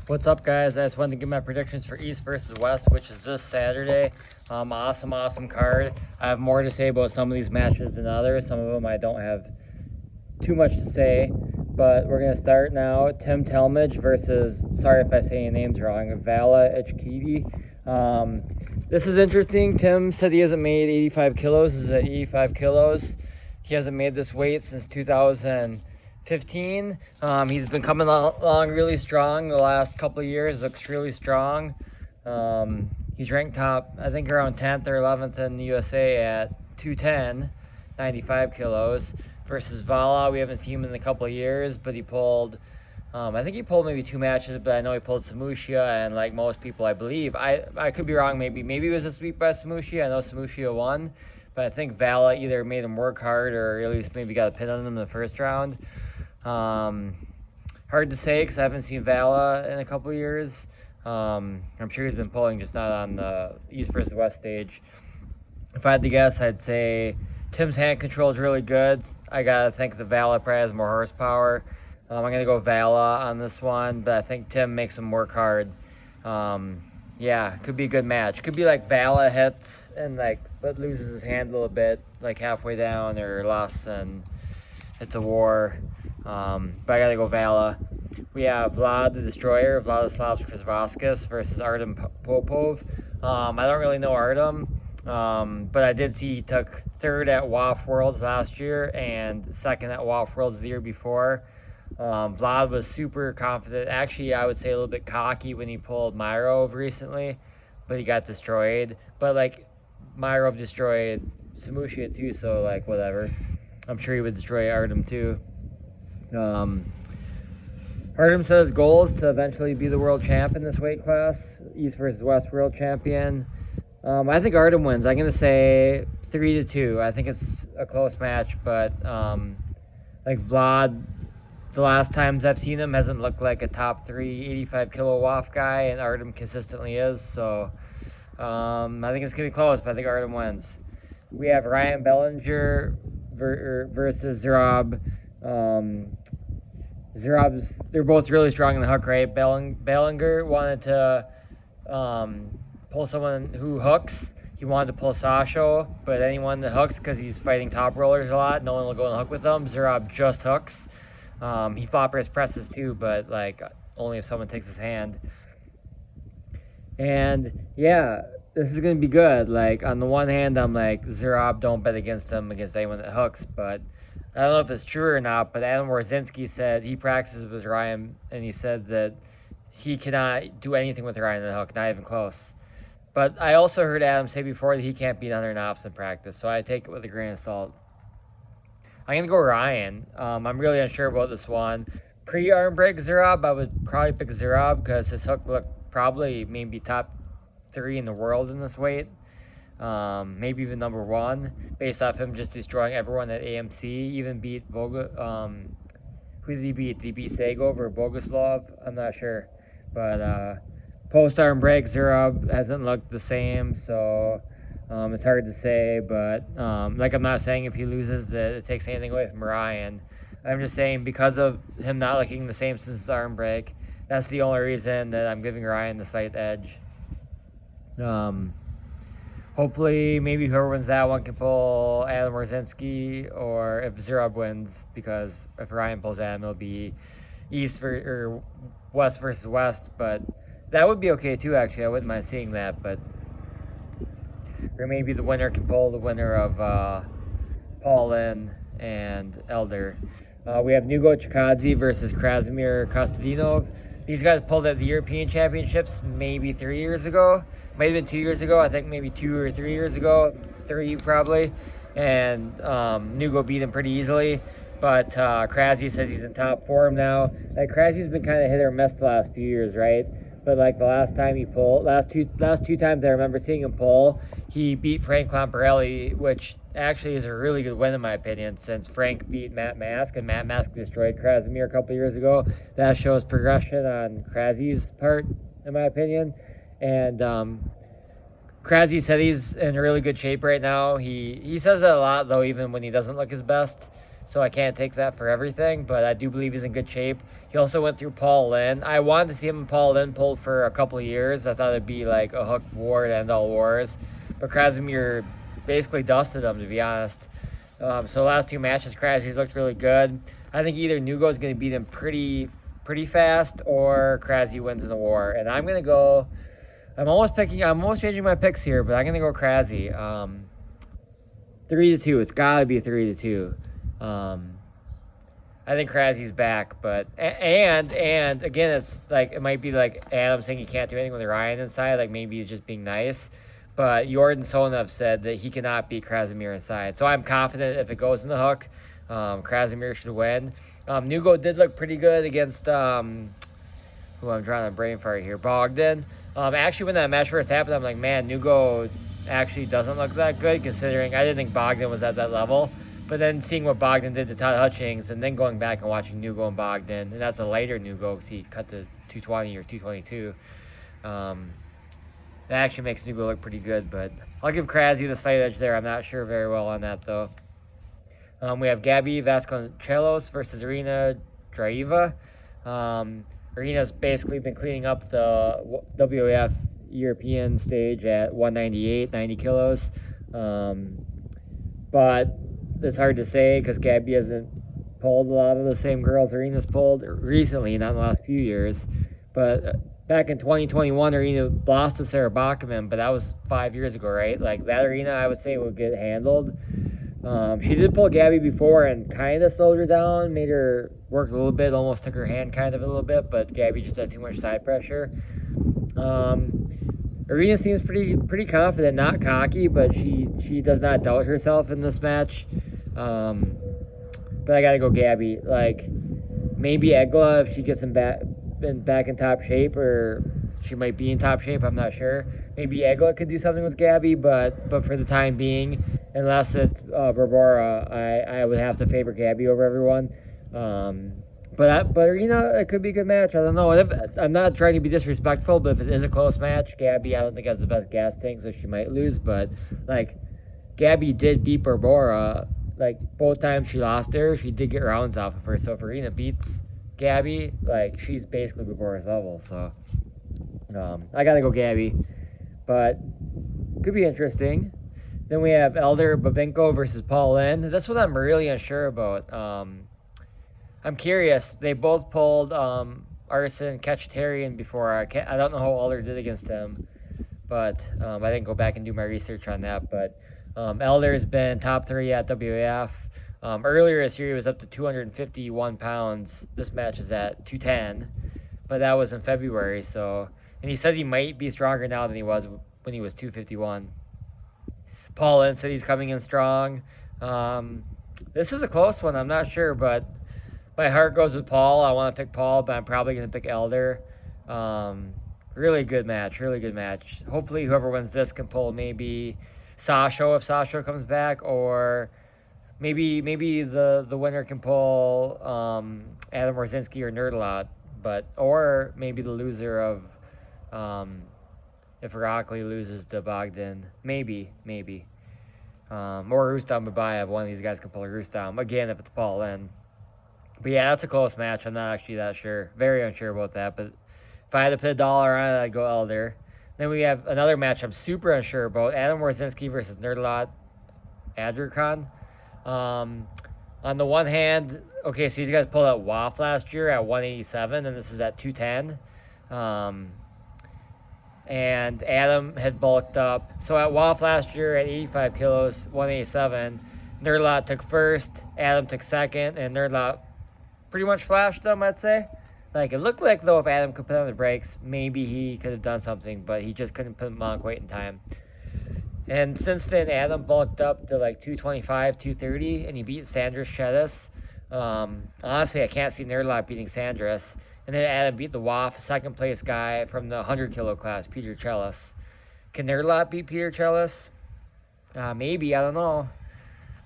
What's up, guys? I just wanted to give my predictions for East versus West, which is this Saturday. Awesome card. I have more to say about some of these matches than others. Some of them I don't have too much to say, but we're gonna start now. Tim Talmadge versus, sorry if I say any names wrong, Vala Ichkidi. This is interesting. Tim said he hasn't made 85 kilos. This is at 85 kilos. He hasn't made this weight since 2015. He's been coming along really strong the last couple of years. Looks really strong. He's ranked top, I think, around 10th or 11th in the USA at 210, 95 kilos. Versus Vala, we haven't seen him in a couple of years, but he pulled, I think he pulled maybe 2 matches, but I know he pulled Samushia, and like most people, I believe, I could be wrong, maybe it was a sweep by Samushia. I know Samushia won, but I think Vala either made him work hard or at least maybe got a pin on him in the first round. Hard to say because I haven't seen Vala in a couple of years. I'm sure he's been pulling, just not on the East versus West stage. If I had to guess, I'd say Tim's hand control is really good. I gotta think the Vala probably has more horsepower. I'm gonna go Vala on this one, but I think Tim makes him work hard. Yeah, could be a good match. Could be like Vala hits and but loses his hand a little bit, like halfway down or less, and it's a war. But I gotta go Vala. We have Vlad the Destroyer, Vladislav Krasvaskis versus Artem Popov. I don't really know Artem, but I did see he took 3rd at WAF Worlds last year and 2nd at WAF Worlds the year before. Vlad was super confident. Actually, I would say a little bit cocky when he pulled Myrov recently, but he got destroyed. But Myrov destroyed Samushia too, so whatever. I'm sure he would destroy Artem too. Artem said his goal is to eventually be the world champ in this weight class, East versus West world champion. I think Artem wins. I'm gonna say 3-2. I think it's a close match, but Vlad, the last times I've seen him, hasn't looked like a top 3 85 kilo WAF guy, and Artem consistently is. So I think it's gonna be close, but I think Artem wins. We have Ryan Bellinger versus Zurab. They're both really strong in the hook, right? Bellinger wanted to pull someone who hooks. He wanted to pull Sasho, but then he wanted the hooks because he's fighting top rollers a lot. No one will go on the hook with him. Zurab just hooks. He floppers presses too, but only if someone takes his hand. And yeah, this is gonna be good. On the one hand, I'm Zurab, don't bet against him against anyone that hooks, but I don't know if it's true or not, but Adam Warzinski said he practices with Ryan, and he said that he cannot do anything with Ryan on the hook, not even close. But I also heard Adam say before that he can't beat 100 knobs in practice, so I take it with a grain of salt. I'm going to go Ryan. I'm really unsure about this one. Pre-arm break Zurab, I would probably pick Zurab because his hook looked probably maybe top 3 in the world in this weight. Maybe even number 1, based off him just destroying everyone at AMC. Even beat who did he beat? Did he beat Sagov or Boguslav? I'm not sure. But post-arm break, Zurab hasn't looked the same, so it's hard to say. But I'm not saying if he loses that it takes anything away from Ryan. I'm just saying because of him not looking the same since his arm break, that's the only reason that I'm giving Ryan the slight edge. Hopefully, maybe whoever wins that one can pull Adam Warzinski, or if Zurab wins, because if Ryan pulls Adam, it'll be East or West versus West. But that would be okay too, actually. I wouldn't mind seeing that. But or maybe the winner can pull the winner of Paulin and Elder. We have Nugo Chikadze versus Krasimir Kostadinov. These guys pulled at the European Championships maybe 3 years ago. Might have been 2 years ago. I think maybe 2 or 3 years ago. 3 probably. And Nugo beat him pretty easily. But Krasi says he's in top form now. Krasi's been kind of hit or miss the last few years, right? But the last time he pulled, last two times I remember seeing him pull, he beat Frank Lamparelli, which actually is a really good win in my opinion, since Frank beat Matt Mask, and Matt Mask destroyed Krasimir a couple years ago. That shows progression on Krasi's part, in my opinion. And Krasi said he's in really good shape right now. He says that a lot, though, even when he doesn't look his best. so I can't take that for everything, but I do believe he's in good shape. He also went through Paul Lynn. I wanted to see him and Paul Lynn pulled for a couple of years. I thought it'd be like a hook war to end all wars, but Krasimir basically dusted him, to be honest. So the last two matches, Krasimir looked really good. I think either Nugo is going to beat him pretty fast, or Krasi wins in the war. And I'm going to go. I'm almost changing my picks here, but I'm going to go Krasi. 3-2. It's got to be 3-2. I think Krasi's back, but and again, it's like it might be like Adam saying he can't do anything with Ryan inside. Like maybe he's just being nice. But Jordan Sonev said that he cannot beat Krasimir inside. So I'm confident if it goes in the hook, Krasimir should win. Nugo did look pretty good against who I'm trying to brain fart here, Bogdan. Actually, when that match first happened, I'm like, man, Nugo actually doesn't look that good, considering I didn't think Bogdan was at that level. But then seeing what Bogdan did to Todd Hutchings, and then going back and watching Nugo and Bogdan, and that's a lighter Nugo because he cut to 220 or 222. That actually makes Nugo look pretty good, but I'll give Krasi the slight edge there. I'm not sure very well on that, though. We have Gabby Vasconcelos versus Irina Draiva. Irina's basically been cleaning up the WAF European stage at 198, 90 kilos. But it's hard to say because Gabby hasn't pulled a lot of the same girls Irina's pulled recently, not in the last few years. But back in 2021, Irina lost to Sarah Bachman, but that was 5 years ago, right? Like that Irina, I would say, would get handled. She did pull Gabby before and kind of slowed her down, made her work a little bit, almost took her hand kind of a little bit, but Gabby just had too much side pressure. Irina seems pretty confident, not cocky, but she does not doubt herself in this match. But I gotta go Gabby. Like maybe Egla if she gets him back in top shape, or she might be in top shape. I'm not sure. Maybe Egla could do something with Gabby, but for the time being, unless it's Barbara, I would have to favor Gabby over everyone. But it could be a good match. I don't know. I'm not trying to be disrespectful, but if it is a close match, Gabby, I don't think has the best gas tank, so she might lose. But like, Gabby did beat Barbara. Like both times she lost her, she did get rounds off of her. So if Irina beats Gabby, like she's basically Barbora's level. So I gotta go Gabby, but could be interesting. Then we have Elder Babenko versus Paul Lynn. That's what I'm really unsure about. I'm curious. They both pulled Arsen Kachatarian before. I don't know how Elder did against him, but I didn't go back and do my research on that. But Elder's been top 3 at WAF. Earlier this year, he was up to 251 pounds. This match is at 210, but that was in February. So, and he says he might be stronger now than he was when he was 251. Paul Lynn said he's coming in strong. This is a close one. I'm not sure, but my heart goes with Paul. I want to pick Paul, but I'm probably going to pick Elder. Really good match. Really good match. Hopefully whoever wins this can pull maybe Sasho if Sasho comes back, or maybe the winner can pull Adam Warzinski or Nerdlot, or maybe the loser of if Irakli loses to Bogdan, maybe. Or Rustam Babayev, one of these guys can pull a Rustam. Again, if it's Paul Lynn. But yeah, that's a close match. I'm not actually that sure. Very unsure about that. But if I had to put $1 on it, I'd go Elder. Then we have another match I'm super unsure about. Adam Warzinski versus Nerdlot Adrikhan. On the one hand, okay, so these guys pulled out WAF last year at 187, and this is at 210. And Adam had bulked up. So at WAF last year at 85 kilos, 187, Nerdlot took first, Adam took second, and Nerdlot pretty much flashed them, I'd say. Like, it looked like, though, if Adam could put on the brakes, maybe he could have done something, but he just couldn't put them on quite in time. And since then, Adam bulked up to like 225, 230, and he beat Sandras Chetas. Honestly, I can't see Nerdlot beating Sandras. And then Adam beat the WAF second place guy from the 100 kilo class, Peter Chelis. Can Nerdlot beat Peter Chelis? Maybe, I don't know.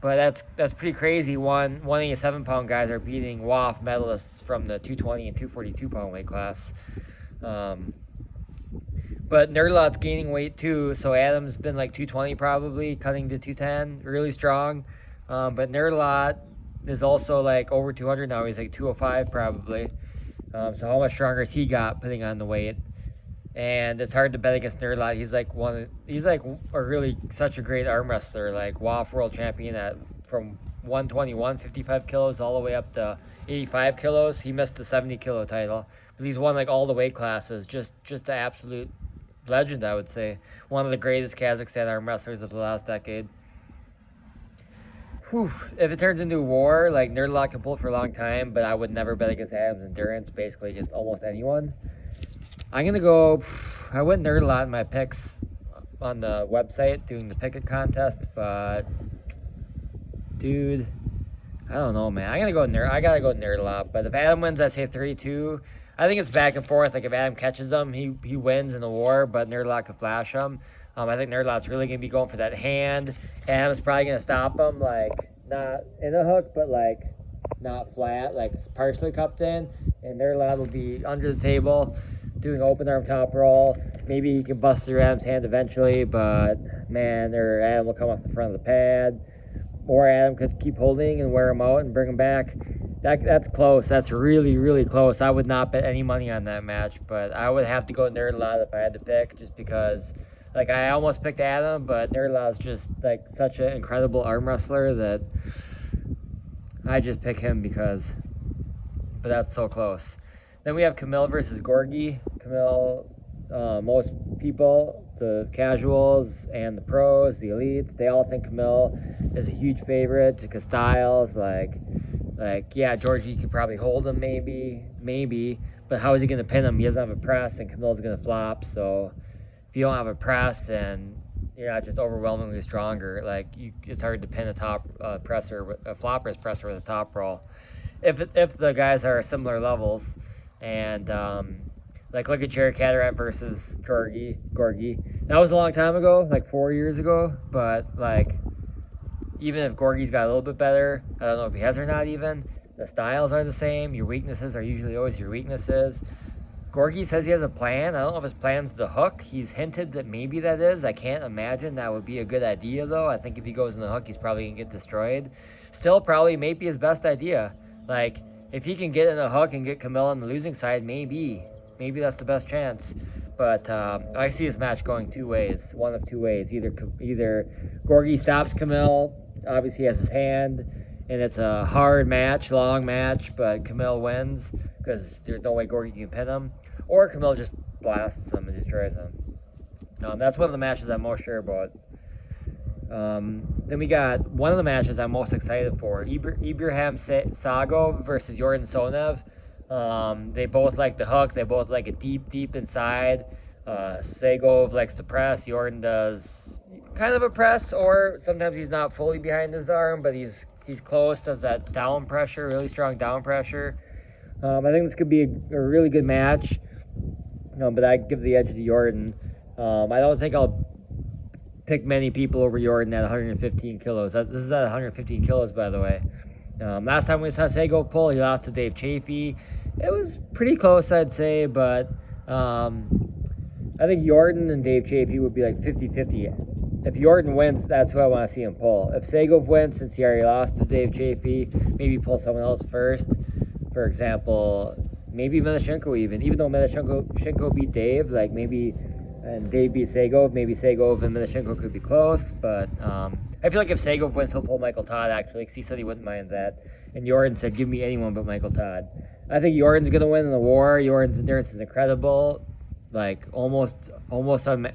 But that's pretty crazy. 187 pound guys are beating WAF medalists from the 220 and 242 pound weight class. But Nerdlot's gaining weight too, so Adam's been like 220 probably, cutting to 210, really strong. But Nerdlot is also like over 200 now. He's like 205 probably. So how much stronger has he got putting on the weight? And it's hard to bet against Nerdlot. He's like a really such a great arm wrestler, like WAF world champion at from 121, 55 kilos all the way up to 85 kilos. He missed the 70 kilo title, but he's won like all the weight classes. Just an absolute legend, I would say. One of the greatest Kazakhstan arm wrestlers of the last decade. Whew. If it turns into a war, like Nerdlot can pull it for a long time, but I would never bet against Adam's endurance. Basically, just almost anyone. I'm gonna go. I went Nerdlot in my picks on the website doing the picket contest, but dude, I don't know, man. I gotta go Nerdlot. But if Adam wins, I say 3-2. I think it's back and forth. Like if Adam catches him, he wins in the war, but Nerdlot could flash him. I think Nerdlot's really gonna be going for that hand. Adam's probably gonna stop him, like not in a hook, but like not flat, like partially cupped in. And Nerdlot will be under the table, doing open arm top roll. Maybe he can bust through Adam's hand eventually, but man, Adam will come off the front of the pad. Or Adam could keep holding and wear him out and bring him back. That's close. That's really, really close. I would not bet any money on that match, but I would have to go Nerdlot if I had to pick, just because like I almost picked Adam, but Nerdlot's just like such an incredible arm wrestler that I just pick him because, but that's so close. Then we have Kamil versus Gorgie. Kamil, most people, the casuals and the pros, the elites, they all think Kamil is a huge favorite because Styles, like yeah, Georgie could probably hold him maybe, but how is he going to pin him? He doesn't have a press, and Kamil's going to flop. So if you don't have a press and you're not just overwhelmingly stronger, like it's hard to pin a top presser, a flopper's presser with a top roll. If the guys are similar levels. And like look at Jared Cataract versus Gorgie. That was a long time ago, like 4 years ago. But like, even if Gorgie's got a little bit better, I don't know if he has or not. Even the styles are the same. Your weaknesses are usually always your weaknesses. Gorgie says he has a plan. I don't know if his plan's the hook. He's hinted that maybe that is. I can't imagine that would be a good idea though. I think if he goes in the hook, he's probably gonna get destroyed. Still, probably may be his best idea. Like, if he can get in a hook and get Kamil on the losing side, maybe that's the best chance. But I see this match going two ways, one of two ways. Either Gorgie stops Kamil, obviously he has his hand, and it's a hard match, long match, but Kamil wins because there's no way Gorgie can pin him, or Kamil just blasts him and destroys him. That's one of the matches I'm most sure about. Then we got one of the matches I'm most excited for, Ibrahim Sagov versus Yordan Sonev. They both like the hook. They both like it deep inside. Sagov likes to press. Yordan does kind of a press, or sometimes he's not fully behind his arm, but he's close, does that down pressure, really strong down pressure. I think this could be a really good match, but I give the edge to Yordan. I don't think I'll pick many people over Yordan at 115 kilos. This is at 115 kilos, by the way. Last time we saw Sagov pull, he lost to Dave Chafee. It was pretty close, I'd say, but I think Yordan and Dave Chafee would be like 50-50. If Yordan wins, that's who I want to see him pull. If Sagov wins, since he already lost to Dave Chafee, maybe pull someone else first. For example, maybe Milashenko even though Milashenko beat Dave, like maybe, and Dave beat Sagov, maybe Sagov and Milashenko could be close, but I feel like if Sagov wins, he'll pull Michael Todd, actually, because he said he wouldn't mind that. And Yordan said, give me anyone but Michael Todd. I think Yordan's going to win in the war. Yordan's endurance is incredible, like almost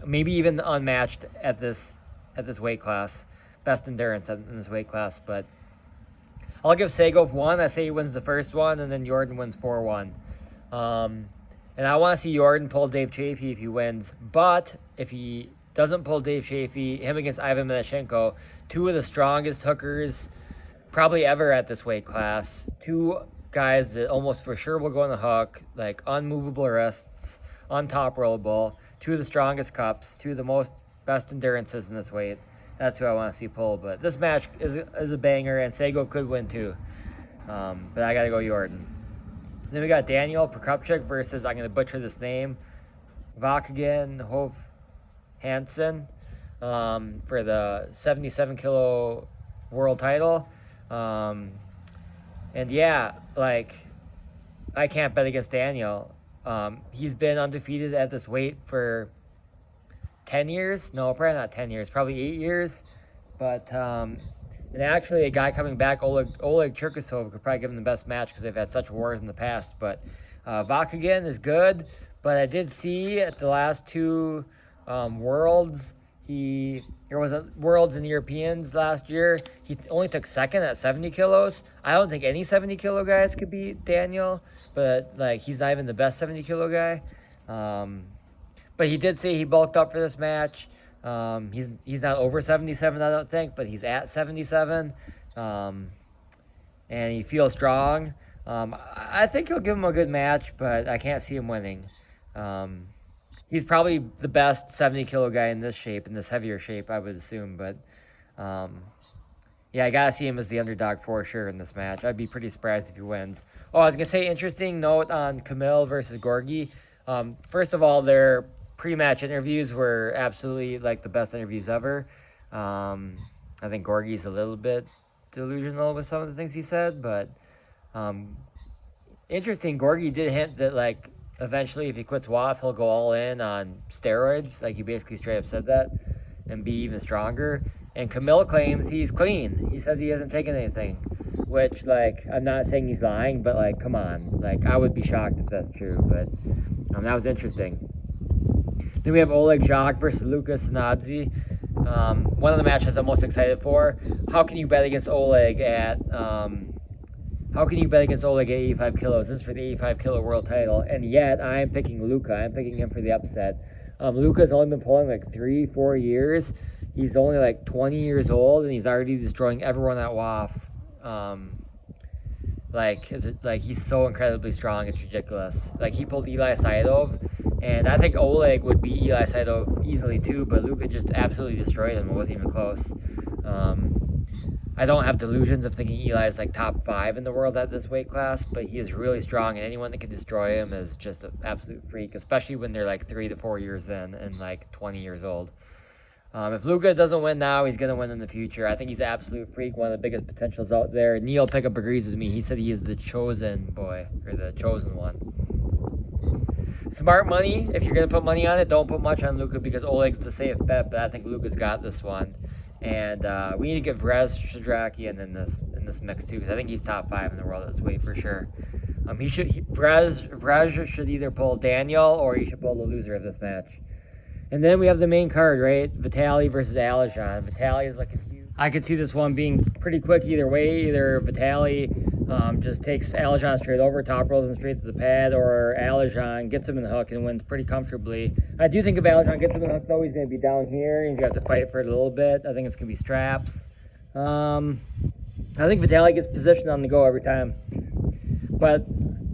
maybe even unmatched at this weight class. Best endurance in this weight class, but I'll give Sagov 1. I say he wins the first one, and then Yordan wins 4-1. And I want to see Yordan pull Dave Chafee if he wins, but if he doesn't pull Dave Chafee, him against Ivan Milashenko, two of the strongest hookers probably ever at this weight class. Two guys that almost for sure will go on the hook, like unmovable wrists, on-top rollable, two of the strongest cups, two of the most best endurances in this weight. That's who I want to see pull. But this match is a banger, and Sagov could win too. But I got to go Yordan. Then we got Daniel Prokopchuk versus, I'm going to butcher this name, Vakagan Hov Hansen for the 77 kilo world title. And yeah, like, I can't bet against Daniel. He's been undefeated at this weight for 10 years. No, probably not 10 years, probably 8 years. But, and actually, a guy coming back, Oleg Cherkasov, could probably give him the best match because they've had such wars in the past. But Vakagan is good. But I did see at the last two Worlds, there was a Worlds and Europeans last year. He only took second at 70 kilos. I don't think any 70 kilo guys could beat Daniel, but like he's not even the best 70 kilo guy. But he did say he bulked up for this match. He's not over 77, I don't think, but he's at 77, and he feels strong. I think he'll give him a good match, but I can't see him winning. He's probably the best 70 kilo guy in this shape, in this heavier shape, I would assume. But yeah, I gotta see him as the underdog for sure in this match. I'd be pretty surprised if he wins. Oh, I was gonna say, interesting note on Kamil versus Gorgie. First of all, their pre-match interviews were absolutely like the best interviews ever. I think Gorgie's a little bit delusional with some of the things he said, but interesting. Gorgie did hint that like eventually, if he quits WAF, he'll go all in on steroids. Like, he basically straight up said that, and be even stronger. And Kamil claims he's clean. He says he hasn't taken anything, which, like, I'm not saying he's lying, but, like, come on. Like, I would be shocked if that's true, but that was interesting. Then we have Oleg Jacques versus Lucas Sinadze. One of the matches I'm most excited for. How can you bet against Oleg at 85 kilos? This is for the 85 kilo world title, and yet I am picking Luca. I'm picking him for the upset. Luca's only been pulling like 3-4 years. He's only like 20 years old, and he's already destroying everyone at WAF. He's so incredibly strong, it's ridiculous. Like, he pulled Eli Saidov, and I think Oleg would beat Eli Saidov easily too, but Luca just absolutely destroyed him. It wasn't even close. I don't have delusions of thinking Eli is like top 5 in the world at this weight class, but he is really strong, and anyone that can destroy him is just an absolute freak, especially when they're like 3 to 4 years in and like 20 years old. If Luca doesn't win now, he's going to win in the future. I think he's an absolute freak, one of the biggest potentials out there. Neil Pickup agrees with me. He said he is the chosen boy, or the chosen one. Smart money, if you're going to put money on it, don't put much on Luca because Oleg's the safe bet, but I think Luca's got this one. And we need to give Vrez Shadrakian in this mix too, because I think he's top 5 in the world at this weight for sure. Vrez should either pull Daniel or he should pull the loser of this match. And then we have the main card, right? Vitaly versus Alazhan. Vitaly is looking huge. I could see this one being pretty quick either way. Either Vitaly just takes Alazhan straight over, top rolls him straight to the pad, or Alazhan gets him in the hook and wins pretty comfortably. I do think if Alazhan gets him in the hook, though, he's going to be down here. He's going to have to fight for it a little bit. I think it's going to be straps. I think Vitaly gets positioned on the go every time. But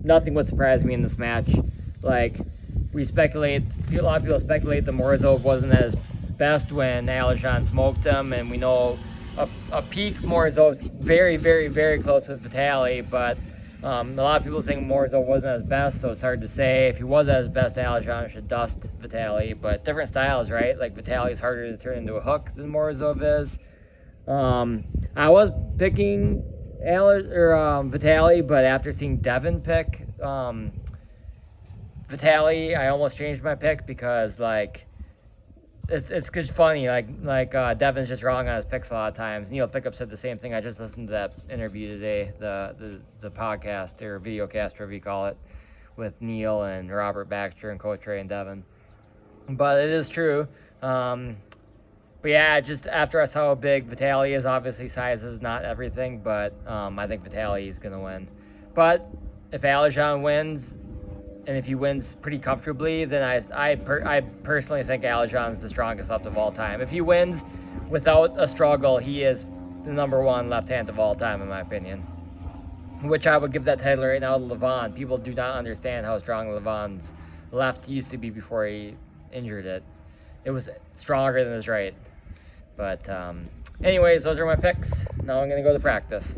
nothing would surprise me in this match. Like, a lot of people speculate that Morozov wasn't at his best when Alazhan smoked him, and we know a peak Morozov's very, very, very close with Vitaly, but a lot of people think Morozov wasn't at his best, so it's hard to say. If he was at his best, Alazhan should dust Vitaly, but different styles, right? Like, Vitaly's harder to turn into a hook than Morozov is. I was picking Vitaly, but after seeing Devin pick Vitaly, I almost changed my pick because, like, it's just funny. Like Devin's just wrong on his picks a lot of times. Neil Pickup said the same thing. I just listened to that interview today, the podcast or video cast, whatever you call it, with Neil and Robert Baxter and Coach Ray and Devin. But it is true. But yeah, just after I saw how big Vitaly is, obviously size is not everything, but I think Vitaly is going to win. But if Alazhan wins, and if he wins pretty comfortably, then I personally think Alazhan's the strongest left of all time. If he wins without a struggle, he is the #1 left hand of all time, in my opinion. Which I would give that title right now to Levon. People do not understand how strong Levon's left used to be before he injured it. It was stronger than his right. But anyways, those are my picks. Now I'm going to go to practice.